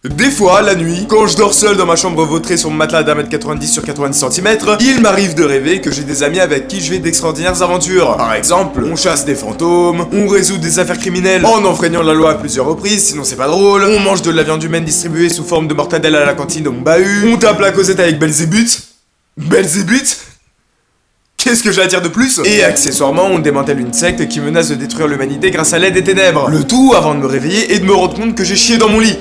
Des fois, la nuit, quand je dors seul dans ma chambre vautrée sur mon matelas d'1m90 sur 90 cm, il m'arrive de rêver que j'ai des amis avec qui je vais d'extraordinaires aventures. Par exemple, on chasse des fantômes, on résout des affaires criminelles en enfreignant la loi à plusieurs reprises, sinon c'est pas drôle, on mange de la viande humaine distribuée sous forme de mortadelle à la cantine de mon bahut, on tape la causette avec Belzébuth. Belzébuth ? Qu'est-ce que j'ai à dire de plus? Et accessoirement, on démantèle une secte qui menace de détruire l'humanité grâce à l'aide des ténèbres. Le tout avant de me réveiller et de me rendre compte que j'ai chié dans mon lit.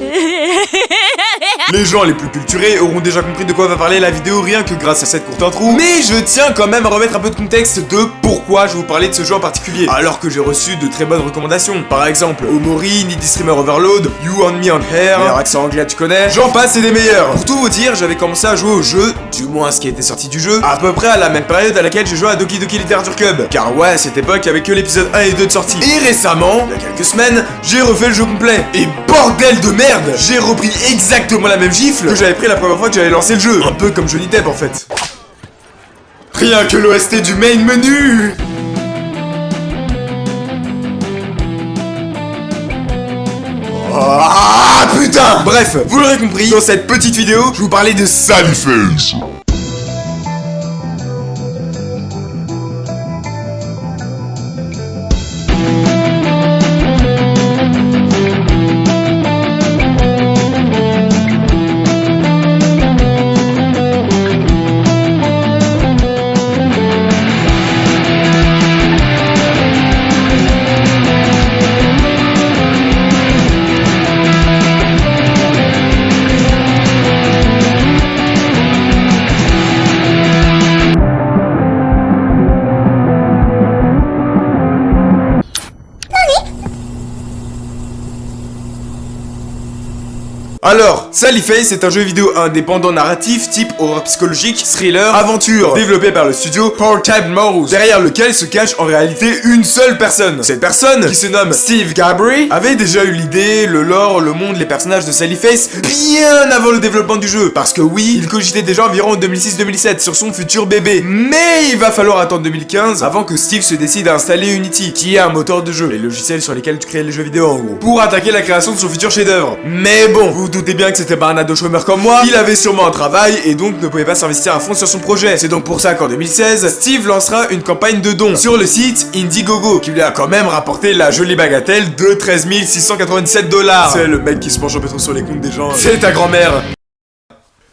Les gens les plus culturés auront déjà compris de quoi va parler la vidéo rien que grâce à cette courte intro. Mais je tiens quand même à remettre un peu de contexte de pourquoi je vais vous parler de ce jeu en particulier. Alors que j'ai reçu de très bonnes recommandations. Par exemple, Omori, Needy Streamer Overload, You and Me on Hair, leur accent anglais tu connais, j'en passe et des meilleurs. Pour tout vous dire, j'avais commencé à jouer au jeu, du moins ce qui était sorti du jeu, à peu près à la même période à laquelle j'ai joué à Doki Doki Literature Club. Car ouais, à cette époque, il y avait que l'épisode 1 et 2 de sortie. Et récemment, il y a quelques semaines, j'ai refait le jeu complet. Et bordel de merde, j'ai repris exactement la même gifle que j'avais pris la première fois que j'avais lancé le jeu. Un peu comme Johnny Depp en fait. Rien que l'OST du main menu. Ah putain. Bref, vous l'aurez compris, dans cette petite vidéo, je vous parlais de Sallyface. Alors, Sallyface est un jeu vidéo indépendant narratif type horreur psychologique, thriller, aventure, développé par le studio Portable Mouse, derrière lequel se cache en réalité une seule personne. Cette personne, qui se nomme Steve Gabry, avait déjà eu l'idée, le lore, le monde, les personnages de Sallyface bien avant le développement du jeu. Parce que oui, il cogitait déjà environ en 2006-2007 sur son futur bébé. Mais il va falloir attendre 2015 avant que Steve se décide à installer Unity, qui est un moteur de jeu, les logiciels sur lesquels tu crées les jeux vidéo en gros, pour attaquer la création de son futur chef-d'œuvre. Mais bon, vous doutez bien que c'était pas un ado chômeur comme moi, il avait sûrement un travail et donc ne pouvait pas s'investir à fond sur son projet. C'est donc pour ça qu'en 2016, Steve lancera une campagne de dons sur le site Indiegogo, qui lui a quand même rapporté la jolie bagatelle de 13 697 $. C'est le mec qui se penche un peu trop sur les comptes des gens. C'est ta grand-mère.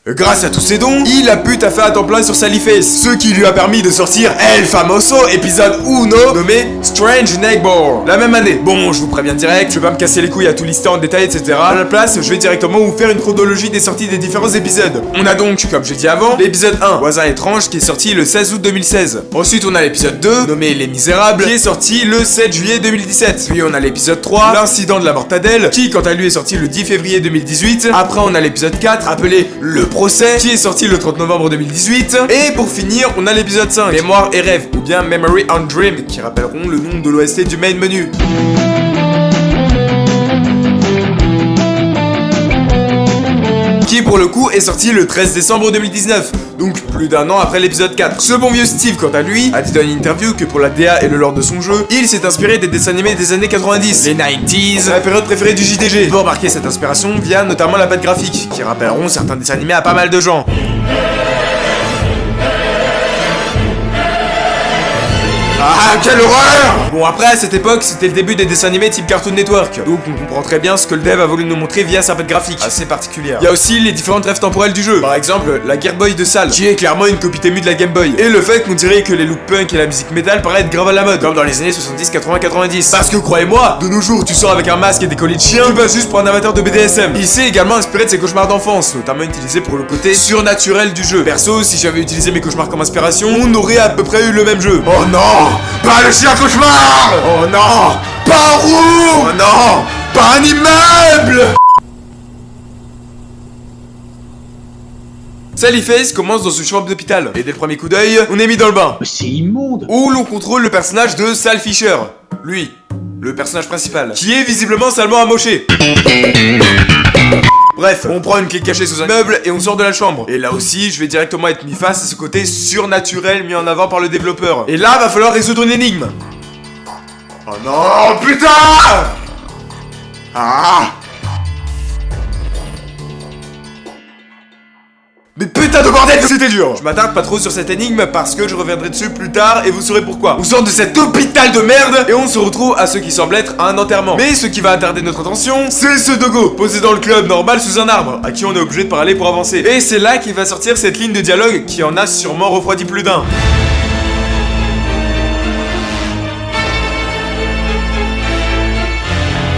Grâce à tous ces dons, il a pu taffer à temps plein sur Sallyface, ce qui lui a permis de sortir El Famoso épisode 1 nommé Strange Neighbor la même année. Bon, je vous préviens direct, je vais pas me casser les couilles à tout lister en détail, etc. À la place, je vais directement vous faire une chronologie des sorties des différents épisodes. On a donc, comme j'ai dit avant, l'épisode 1, Voisin étrange, qui est sorti le 16 août 2016. Ensuite, on a l'épisode 2, nommé Les Misérables, qui est sorti le 7 juillet 2017. Puis on a l'épisode 3, L'incident de la mortadelle, qui quant à lui est sorti le 10 février 2018. Après, on a l'épisode 4, appelé Le Procès, qui est sorti le 30 novembre 2018. Et pour finir, on a l'épisode 5, Mémoire et rêve, ou bien Memory and Dream, qui rappelleront le nom de l'OST du main menu. Qui pour le coup est sorti le 13 décembre 2019, donc plus d'un an après l'épisode 4. Ce bon vieux Steve, quant à lui, a dit dans une interview que pour la DA et le lore de son jeu, il s'est inspiré des dessins animés des années 90, les 90s, la période préférée du JDG. Pour marquer cette inspiration via notamment la patte graphique, qui rappelleront certains dessins animés à pas mal de gens. Ah, quelle horreur! Bon, après, à cette époque, c'était le début des dessins animés type Cartoon Network, donc on comprend très bien ce que le dev a voulu nous montrer via sa patte graphique, assez particulière. Il y a aussi les différentes rêves temporelles du jeu, par exemple, la Gear Boy de Sal, qui est clairement une copie témue de la Game Boy, et le fait qu'on dirait que les looks punk et la musique metal paraissent être grave à la mode, comme dans les années 70, 80, 90. Parce que croyez-moi, de nos jours, tu sors avec un masque et des colis de chien, tu passes juste pour un amateur de BDSM. Il s'est également inspiré de ses cauchemars d'enfance, notamment utilisé pour le côté surnaturel du jeu. Perso, si j'avais utilisé mes cauchemars comme inspiration, on aurait à peu près eu le même jeu. Oh non! Pas le chien cauchemar! Oh non! Pas un roux! Oh non! Pas un immeuble! Sallyface commence dans une chambre d'hôpital, et dès le premier coup d'œil, on est mis dans le bain. C'est immonde! Où l'on contrôle le personnage de Sal Fisher. Lui, le personnage principal, qui est visiblement salement amoché. Bref, on prend une clé cachée sous un meuble et on sort de la chambre. Et là aussi, je vais directement être mis face à ce côté surnaturel mis en avant par le développeur. Et là, va falloir résoudre une énigme. Oh non, putain! Ah! putain de bordel, c'était dur. Je m'attarde pas trop sur cette énigme parce que je reviendrai dessus plus tard et vous saurez pourquoi. On sort de cet hôpital de merde et on se retrouve à ce qui semble être un enterrement. Mais ce qui va attarder notre attention, c'est ce dogo, posé dans le club normal sous un arbre, à qui on est obligé de parler pour avancer. Et c'est là qu'il va sortir cette ligne de dialogue qui en a sûrement refroidi plus d'un.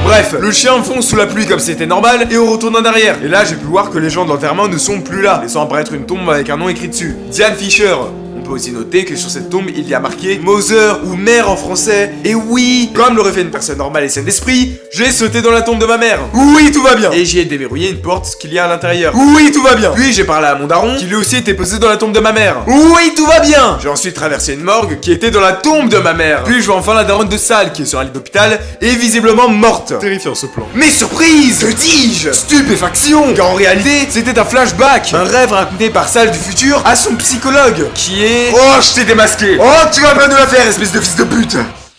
Bref, le chien fonce sous la pluie comme c'était normal et on retourne en arrière. Et là, j'ai pu voir que les gens de l'enterrement ne sont plus là, laissant apparaître une tombe avec un nom écrit dessus. Diane Fisher. On peut aussi noter que sur cette tombe, il y a marqué Mother ou mère en français. Et oui, comme l'aurait fait une personne normale et saine d'esprit, j'ai sauté dans la tombe de ma mère. Oui, tout va bien. Et j'y ai déverrouillé une porte qu'il y a à l'intérieur. Oui, tout va bien. Puis j'ai parlé à mon daron, qui lui aussi était posé dans la tombe de ma mère. Oui, tout va bien. J'ai ensuite traversé une morgue qui était dans la tombe de ma mère. Puis je vois enfin la daronne de salle qui est sur un lit d'hôpital et visiblement morte. Terrifiant ce plan. Mais surprise, que dis-je? Stupéfaction. Car en réalité, c'était un flashback, un rêve raconté par Salle du futur à son psychologue, qui est... Oh, je t'ai démasqué. Oh, tu vas bien de la faire, espèce de fils de pute.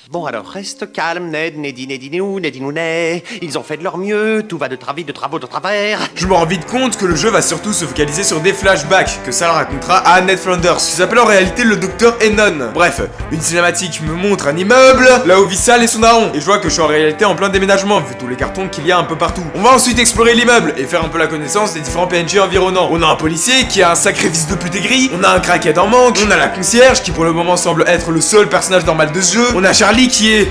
Bon alors, reste calme, Ned, Nedinounet. Ils ont fait de leur mieux, tout va de travaux de travers. Je me rends vite compte que le jeu va surtout se focaliser sur des flashbacks que Sal racontera à Ned Flanders, qui s'appelle en réalité le docteur Enon. Bref, une cinématique me montre un immeuble, là où vit Sal et son daron, et je vois que je suis en réalité en plein déménagement, vu tous les cartons qu'il y a un peu partout. On va ensuite explorer l'immeuble et faire un peu la connaissance des différents PNJ environnants. On a un policier qui a un sacré fils de pute aigri, on a un crackhead en manque, on a la concierge qui pour le moment semble être le seul personnage normal de ce jeu, on a Charlie qui est...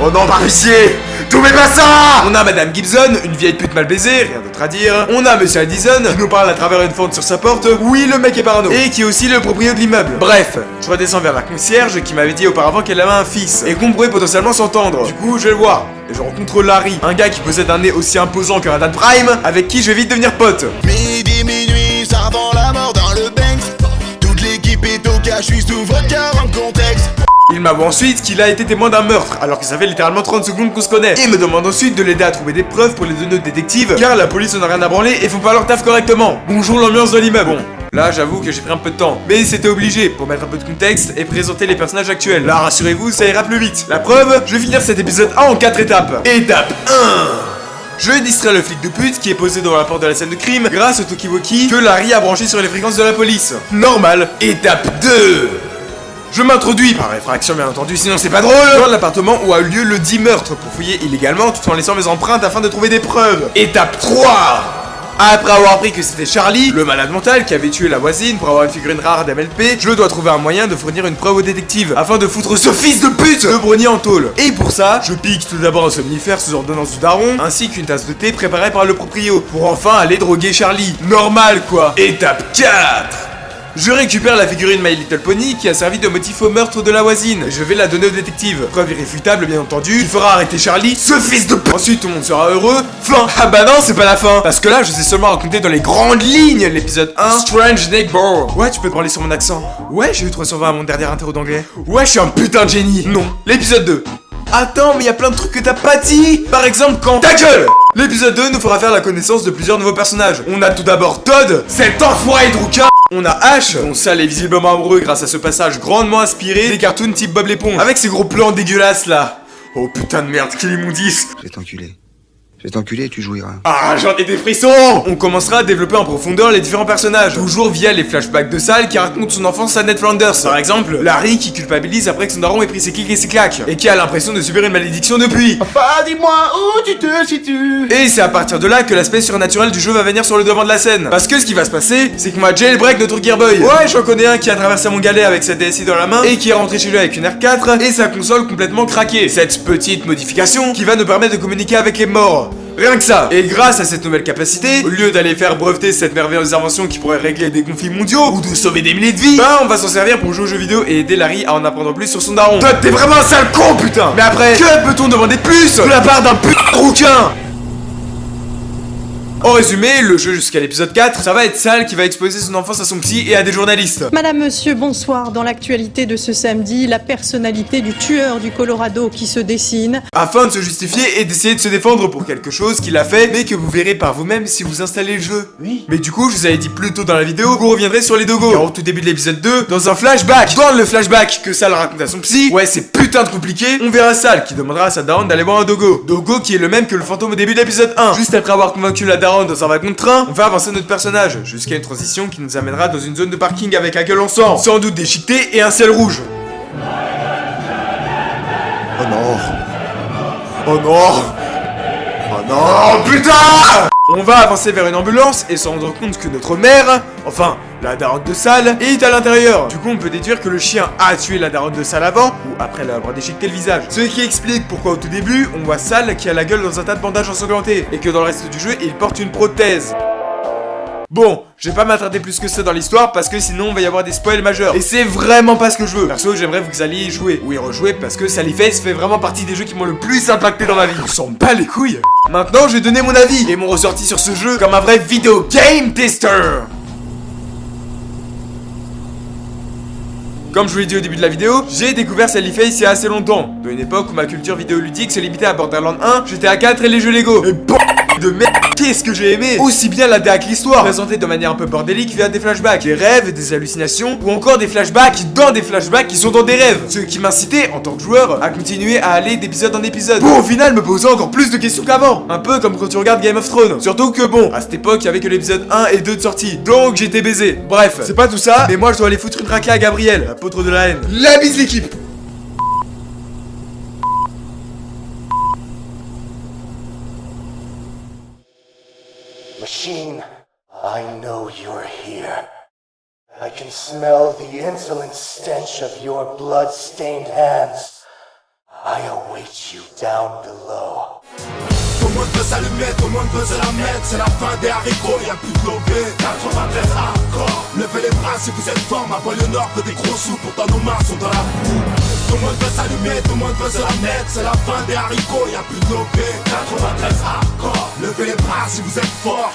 Oh non, par pitié, tout mais pas ça. On a Madame Gibson, une vieille pute mal baisée, rien d'autre à dire. On a Monsieur Addison, qui nous parle à travers une fente sur sa porte. Oui, le mec est parano. Et qui est aussi le propriétaire de l'immeuble. Bref, je redescends vers la concierge qui m'avait dit auparavant qu'elle avait un fils et qu'on pourrait potentiellement s'entendre. Du coup, je vais le voir. Et je rencontre Larry, un gars qui possède un nez aussi imposant qu'un Dan Prime, avec qui je vais vite devenir pote. Midi, minuit, ça revend la mort dans le Banks. Toute l'équipe est au cas, je suis sous vodka en contexte. Il m'avoue ensuite qu'il a été témoin d'un meurtre, alors que ça fait littéralement 30 secondes qu'on se connaît. Et me demande ensuite de l'aider à trouver des preuves pour les donner aux détectives, car la police en a rien à branler et font pas leur taf correctement. Bonjour l'ambiance de l'immeuble. Bon, là j'avoue que j'ai pris un peu de temps, mais c'était obligé pour mettre un peu de contexte et présenter les personnages actuels. Là rassurez-vous, ça ira plus vite. La preuve, je vais finir cet épisode 1 en 4 étapes. Étape 1. Je distrais le flic de pute qui est posé devant la porte de la scène de crime grâce au talkie-walkie que Larry a branché sur les fréquences de la police. Normal. Étape 2. Je m'introduis, par effraction bien entendu, sinon c'est pas drôle, dans l'appartement où a eu lieu le dit meurtre pour fouiller illégalement tout en laissant mes empreintes afin de trouver des preuves. Étape 3. Après avoir appris que c'était Charlie, le malade mental qui avait tué la voisine pour avoir une figurine rare d'MLP, je dois trouver un moyen de fournir une preuve au détective afin de foutre ce fils de pute de brownie en tôle. Et pour ça, je pique tout d'abord un somnifère sous ordonnance du daron, ainsi qu'une tasse de thé préparée par le proprio, pour enfin aller droguer Charlie. Normal quoi. Étape 4. Je récupère la figurine My Little Pony qui a servi de motif au meurtre de la voisine. Je vais la donner au détective. Preuve irréfutable bien entendu, qui fera arrêter Charlie, ce fils de p***. Ensuite tout le monde sera heureux. Fin. Ah bah non, c'est pas la fin. Parce que là je sais seulement raconter dans les grandes lignes l'épisode 1, Strange Neighbor. Ouais, tu peux te parler sur mon accent. Ouais, j'ai eu 320 à mon dernier interro d'anglais. Ouais, je suis un putain de génie. Non. L'épisode 2. Attends, mais y a plein de trucs que t'as pas dit. Par exemple quand... Ta gueule. L'épisode 2 nous fera faire la connaissance de plusieurs nouveaux personnages. On a tout d'abord Todd, cet enfoiré de rouquin. On a Ash, dont Sal est visiblement amoureux grâce à ce passage grandement inspiré des cartoons type Bob l'éponge, avec ses gros plans dégueulasses là. Oh putain de merde, quel immondice. Je vais t'enculer. Je vais t'enculer et tu jouiras. Ah, j'en ai des frissons. On commencera à développer en profondeur les différents personnages, toujours via les flashbacks de Sal qui racontent son enfance à Ned Flanders. Par exemple, Larry qui culpabilise après que son daron ait pris ses clics et ses claques, et qui a l'impression de subir une malédiction depuis. Papa, dis-moi où tu te situes. Et c'est à partir de là que l'aspect surnaturel du jeu va venir sur le devant de la scène. Parce que ce qui va se passer, c'est qu'on va jailbreak notre Gearboy. Ouais, j'en connais un qui a traversé mon galet avec sa DSi dans la main, et qui est rentré chez lui avec une R4 et sa console complètement craquée. Cette petite modification qui va nous permettre de communiquer avec les morts. Rien que ça. Et grâce à cette nouvelle capacité, au lieu d'aller faire breveter cette merveilleuse invention qui pourrait régler des conflits mondiaux ou de sauver des milliers de vies, bah on va s'en servir pour jouer aux jeux vidéo et aider Larry à en apprendre plus sur son daron. Toi t'es vraiment un sale con putain. Mais après, que peut-on demander de plus de la part d'un putain de rouquin? En résumé, le jeu jusqu'à l'épisode 4, ça va être Sal qui va exposer son enfance à son psy et à des journalistes. Madame, monsieur, bonsoir. Dans l'actualité de ce samedi, la personnalité du tueur du Colorado qui se dessine. Afin de se justifier et d'essayer de se défendre pour quelque chose qu'il a fait, mais que vous verrez par vous-même si vous installez le jeu. Oui. Mais du coup, je vous avais dit plus tôt dans la vidéo qu'on reviendrait sur les dogos. Car au tout début de l'épisode 2, dans un flashback, dans le flashback que Sal raconte à son psy, ouais c'est putain de compliqué, on verra Sal qui demandera à sa daronne d'aller voir un dogo. Dogo qui est le même que le fantôme au début de l'épisode 1. Juste après avoir convaincu la daronne daronne dans un wagon de train, on va avancer notre personnage, jusqu'à une transition qui nous amènera dans une zone de parking avec un gueule ensemble, sans doute déchiquetée et un ciel rouge. Oh non. Oh non. Oh non, putain! On va avancer vers une ambulance et se rendre compte que notre mère, enfin, la daronne de Sal, est à l'intérieur. Du coup, on peut déduire que le chien a tué la daronne de Sal avant, ou après l'avoir déchiqueté le visage. Ce qui explique pourquoi au tout début, on voit Sal qui a la gueule dans un tas de bandages ensanglantés, et que dans le reste du jeu, il porte une prothèse. Bon, je vais pas m'attarder plus que ça dans l'histoire parce que sinon on va y avoir des spoils majeurs. Et c'est vraiment pas ce que je veux. Perso, j'aimerais que vous alliez y jouer ou y rejouer parce que Sally Face fait vraiment partie des jeux qui m'ont le plus impacté dans ma vie. On s'en bat les couilles. Maintenant, je vais donner mon avis et mon ressenti sur ce jeu comme un vrai vidéo game tester. Comme je vous l'ai dit au début de la vidéo, j'ai découvert Sally Face il y a assez longtemps. De une époque où ma culture vidéoludique se limitait à Borderlands 1, GTA 4 et les jeux Lego. Et de merde, qu'est-ce que j'ai aimé! Aussi bien la DA que l'histoire, présentée de manière un peu bordélique via des flashbacks, des rêves, des hallucinations, ou encore des flashbacks dans des flashbacks qui sont dans des rêves. Ce qui m'incitait, en tant que joueur, à continuer à aller d'épisode en épisode. Pour au final me poser encore plus de questions qu'avant. Un peu comme quand tu regardes Game of Thrones. Surtout que bon, à cette époque, il y avait que l'épisode 1 et 2 de sortie. Donc j'étais baisé. Bref, c'est pas tout ça, mais moi je dois aller foutre une raclée à Gabriel, l'apôtre de la haine. La bise l'équipe! Machine, I know you're here. I can smell the insolent stench of your blood-stained hands. I await you down below. Tout le monde veut s'allumer, tout le monde veut se la mettre. C'est la fin des haricots, y'a plus de lové. 93 hardcore. Levez les bras si vous êtes fort. Ma banlieue nord veut des gros sous, pourtant nos mains sont dans la boue. Tout le monde veut s'allumer, tout le monde veut se la mettre. C'est la fin des haricots, y'a plus de lové. 93 hardcore. Levez les bras si vous êtes fort.